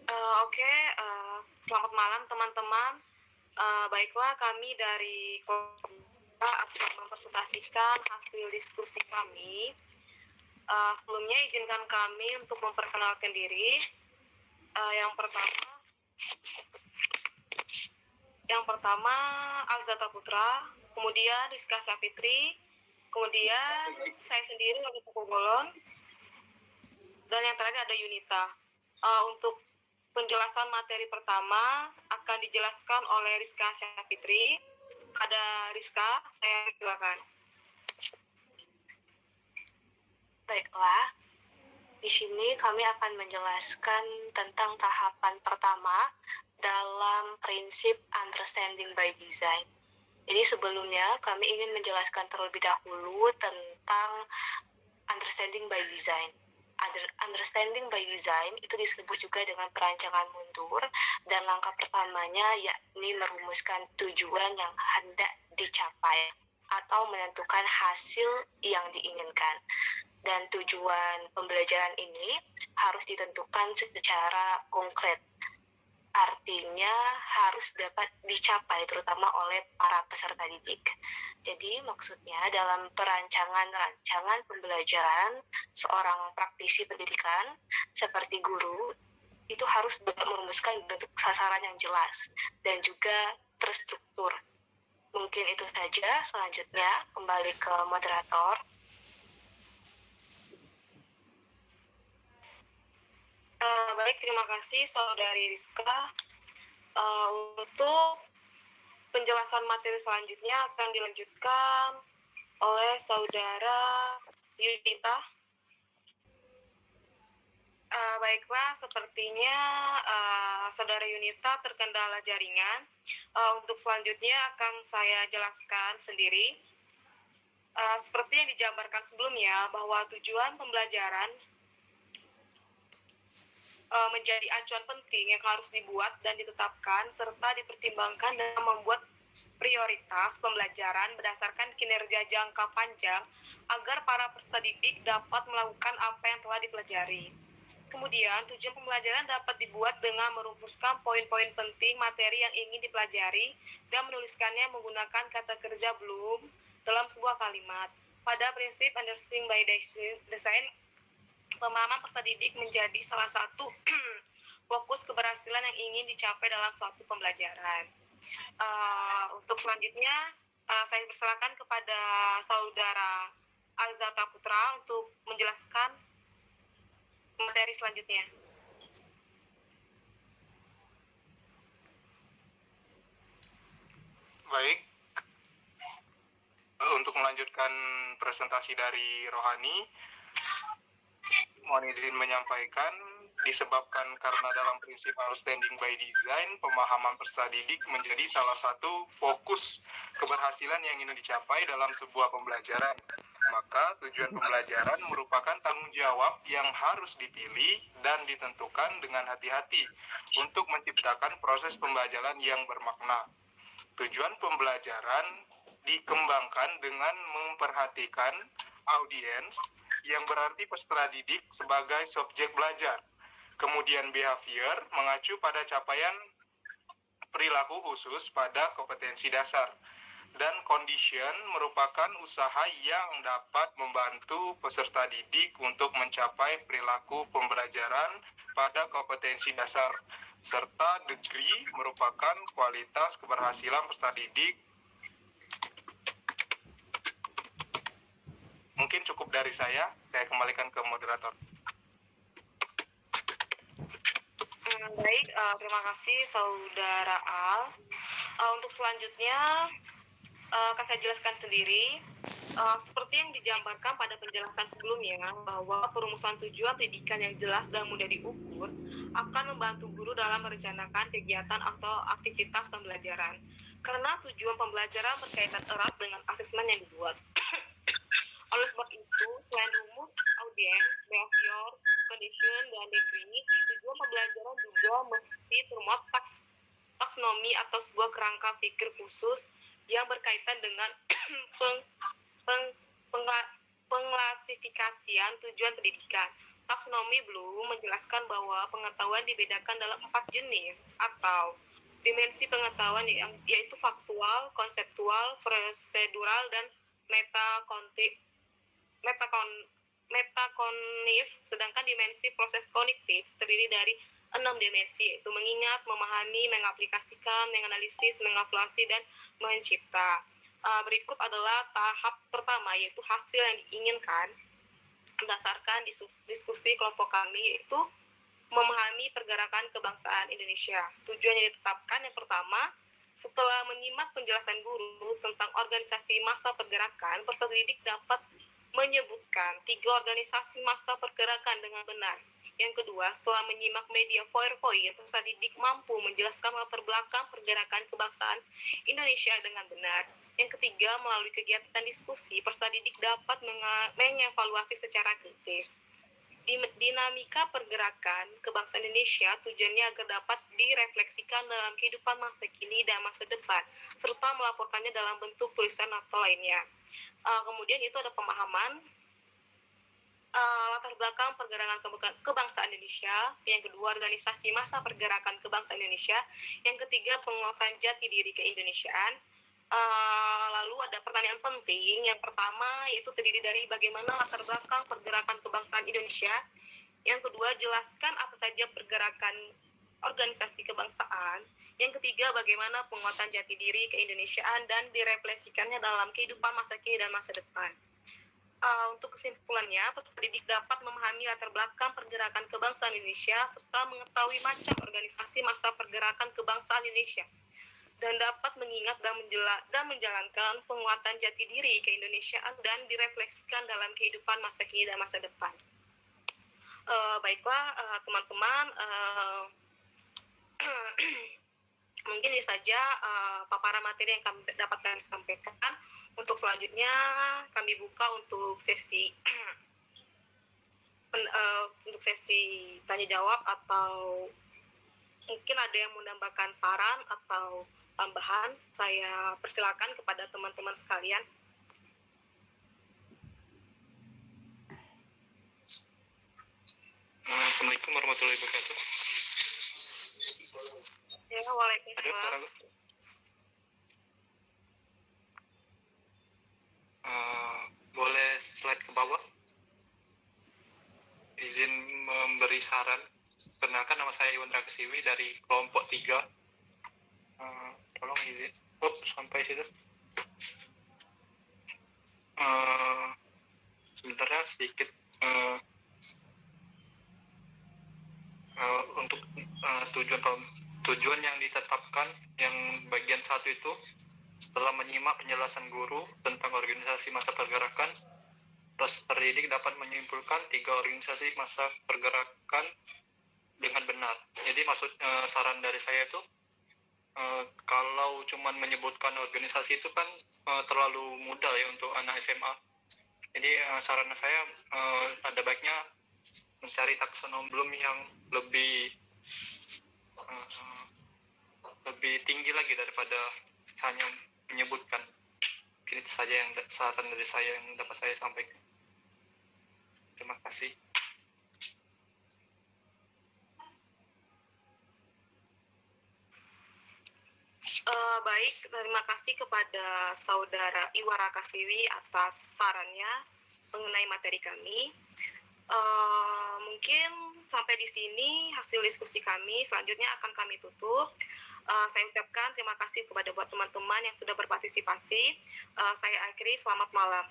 Oke, selamat malam teman-teman. Baiklah, kami dari Kota akan mempresentasikan hasil diskusi kami. Sebelumnya izinkan kami untuk memperkenalkan diri. Yang pertama, Alzata Putra, kemudian Rizka Sapitri, kemudian saya sendiri Lagi Pukul, dan yang terakhir ada Yunita. Untuk penjelasan materi pertama akan dijelaskan oleh Rizka Sapitri. Ada Rizka, saya silakan. Baiklah, di sini kami akan menjelaskan tentang tahapan pertama dalam prinsip understanding by design. Jadi sebelumnya kami ingin menjelaskan terlebih dahulu tentang understanding by design. Understanding by design itu disebut juga dengan perancangan mundur, dan langkah pertamanya yakni merumuskan tujuan yang hendak dicapai atau menentukan hasil yang diinginkan. Dan tujuan pembelajaran ini harus ditentukan secara konkret. Artinya harus dapat dicapai terutama oleh para peserta didik. Jadi maksudnya dalam perancangan pembelajaran, seorang praktisi pendidikan seperti guru itu harus dapat merumuskan bentuk sasaran yang jelas dan juga terstruktur. Mungkin itu saja. Selanjutnya kembali ke moderator. Baik, terima kasih Saudari Rizka. Untuk penjelasan materi selanjutnya akan dilanjutkan oleh Saudara Yunita. Baiklah, sepertinya Saudara Yunita terkendala jaringan. Untuk selanjutnya akan saya jelaskan sendiri. Seperti yang dijabarkan sebelumnya, bahwa tujuan pembelajaran menjadi acuan penting yang harus dibuat dan ditetapkan serta dipertimbangkan dalam membuat prioritas pembelajaran berdasarkan kinerja jangka panjang agar para peserta didik dapat melakukan apa yang telah dipelajari. Kemudian, tujuan pembelajaran dapat dibuat dengan merumuskan poin-poin penting materi yang ingin dipelajari dan menuliskannya menggunakan kata kerja belum dalam sebuah kalimat. Pada prinsip understanding by design, pemahaman peserta didik menjadi salah satu fokus keberhasilan yang ingin dicapai dalam suatu pembelajaran. Untuk selanjutnya, saya persilakan kepada Saudara Alzata Putra untuk menjelaskan materi selanjutnya. Baik, untuk melanjutkan presentasi dari Rohani, mohon izin menyampaikan disebabkan karena dalam prinsip understanding by design, pemahaman peserta didik menjadi salah satu fokus keberhasilan yang ingin dicapai dalam sebuah pembelajaran. Maka tujuan pembelajaran merupakan tanggung jawab yang harus dipilih dan ditentukan dengan hati-hati untuk menciptakan proses pembelajaran yang bermakna. Tujuan pembelajaran dikembangkan dengan memperhatikan audiens, yang berarti peserta didik sebagai subjek belajar. Kemudian behavior mengacu pada capaian perilaku khusus pada kompetensi dasar. Dan condition merupakan usaha yang dapat membantu peserta didik untuk mencapai perilaku pembelajaran pada kompetensi dasar. Serta degree merupakan kualitas keberhasilan peserta didik. Mungkin cukup dari saya kembalikan ke moderator. Baik, terima kasih Saudara Al. Untuk selanjutnya akan saya jelaskan sendiri. Seperti yang dijabarkan pada penjelasan sebelumnya, bahwa perumusan tujuan pendidikan yang jelas dan mudah diukur akan membantu guru dalam merencanakan kegiatan atau aktivitas pembelajaran. Karena tujuan pembelajaran berkaitan erat dengan asesmen yang dibuat. Oleh sebab itu, selain rumus, audiens, behavior, condition, dan degree, tujuan pembelajaran juga mesti termuat taksonomi atau sebuah kerangka pikir khusus yang berkaitan dengan pengklasifikasian tujuan pendidikan. Taksonomi Bloom menjelaskan bahwa pengetahuan dibedakan dalam 4 jenis atau dimensi pengetahuan yaitu faktual, konseptual, prosedural, dan metakognitif, sedangkan dimensi proses kognitif terdiri dari 6 dimensi, yaitu mengingat, memahami, mengaplikasikan, menganalisis, mengevaluasi, dan mencipta. Berikut adalah tahap pertama, yaitu hasil yang diinginkan berdasarkan diskusi kelompok kami, yaitu memahami pergerakan kebangsaan Indonesia. Tujuan yang ditetapkan yang pertama, setelah menyimak penjelasan guru tentang organisasi massa pergerakan, peserta didik dapat menyebutkan 3 organisasi massa pergerakan dengan benar. Yang kedua, setelah menyimak media PowerPoint, peserta didik mampu menjelaskan latar belakang pergerakan kebangsaan Indonesia dengan benar. Yang ketiga, melalui kegiatan diskusi, peserta didik dapat mengevaluasi secara kritis dinamika pergerakan kebangsaan Indonesia, tujuannya agar dapat direfleksikan dalam kehidupan masa kini dan masa depan, serta melaporkannya dalam bentuk tulisan atau lainnya. Kemudian itu ada pemahaman latar belakang pergerakan kebangsaan Indonesia. Yang kedua, organisasi massa pergerakan kebangsaan Indonesia. Yang ketiga, penguatan jati diri keindonesiaan. Lalu ada pertanyaan penting. Yang pertama yaitu terdiri dari bagaimana latar belakang pergerakan kebangsaan Indonesia. Yang kedua, jelaskan apa saja pergerakan organisasi kebangsaan. Yang ketiga, bagaimana penguatan jati diri keindonesiaan dan direfleksikannya dalam kehidupan masa kini dan masa depan. Untuk kesimpulannya, peserta didik dapat memahami latar belakang pergerakan kebangsaan Indonesia serta mengetahui macam organisasi massa pergerakan kebangsaan Indonesia, dan dapat mengingat dan menjalankan penguatan jati diri keindonesiaan dan direfleksikan dalam kehidupan masa kini dan masa depan. Baiklah teman-teman, mungkin ini saja paparan materi yang dapat kami sampaikan. Untuk selanjutnya kami buka untuk sesi untuk sesi tanya jawab, atau mungkin ada yang menambahkan saran atau tambahan. Saya persilakan kepada teman-teman sekalian. Assalamualaikum warahmatullahi wabarakatuh. Ya, waalaikumsalam. Boleh slide ke bawah. Izin memberi saran. Perkenalkan, nama saya Iwan Rakasiwi dari kelompok 3. Tolong izin. Sampai situ. Sebenarnya sedikit untuk tujuan yang ditetapkan yang bagian 1 itu, setelah menyimak penjelasan guru tentang organisasi massa pergerakan, peserta didik dapat menyimpulkan 3 organisasi massa pergerakan dengan benar. Jadi maksud saran dari saya itu, kalau cuma menyebutkan organisasi itu kan terlalu mudah ya untuk anak SMA. Jadi saran saya ada baiknya mencari taksonomi Bloom yang lebih tinggi lagi daripada hanya menyebutkan. Mungkin itu saja yang saran dari saya yang dapat saya sampaikan. Terima kasih. Baik, terima kasih kepada Saudara Iwan Rakasiwi atas sarannya mengenai materi kami. Mungkin sampai di sini hasil diskusi kami. Selanjutnya akan kami tutup. Saya ucapkan terima kasih kepada buat teman-teman yang sudah berpartisipasi. Saya akhiri, selamat malam.